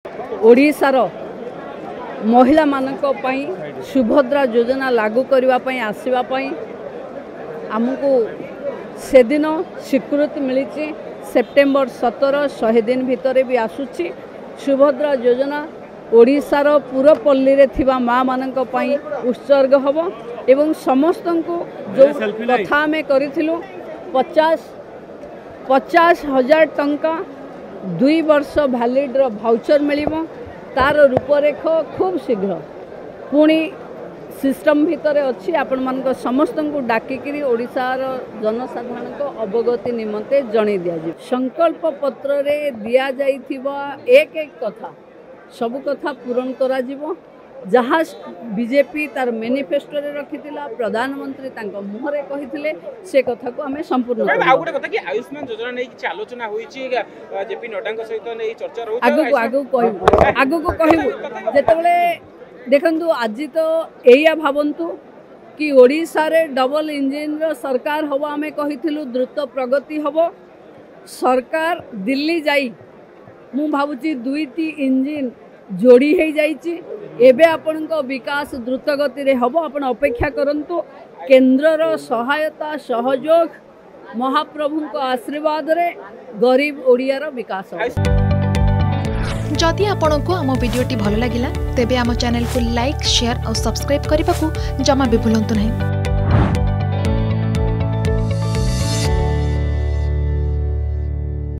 ओडिशार महिला मानक पई सुभद्रा योजना लागू करने आसवाई आमको से दिन स्वीकृति मिली सेप्टेम्बर 17 100 दिन भितर भी आसूची सुभद्रा योजना ओडिशार पूरपल्ली रे थिबा माँ मानक पई उत्सर्ग हब एवं समस्त को जो कथा आम करूँ 50,000 टंका 2 वर्ष भैलिड्र भाउचर मिलिबो तार रूपरेख खूब शीघ्र पुणी सिस्टम भितर अच्छी आपण मान समस्त को डाकिकी ओडिशार जनसाधारण को अवगति निमंते जणै दिया संकल्प पत्र रे दिया जाइथिबा एक कथा सब कथा पूरण करा जिवो जहाँ बीजेपी तार मैनिफेस्टो रे रखिथिला प्रधानमंत्री तांको मुहरे कहिथिले से कथा को हमें संपूर्ण आ गोटे कथा कि आयुष्मान योजना नै कि आलोचना होई छि जेपी नड्डा को सहित नै चर्चा रहउ आगु को कहबो जेतबेले देखंतु आज तो एया भावंतु कि ओडिशा रे डबल इंजिन रो सरकार हबो हमें कहिथिलु द्रुत प्रगति हबो सरकार दिल्ली जाई मु भाबुची 2टी इंजिन जोड़ी हो जाइए एबे आपण विकास द्रुत गति रे हबो आपण अपेक्षा करंतु केंद्रर सहायता सहयोग महाप्रभु को आशीर्वाद रे गरीब ओडियार विकास जदि आपण को आम वीडियोटी भल लगिला तेबे आम चैनल को लाइक शेयर और सब्सक्राइब करने को जमा भी भूलंतु नहीं।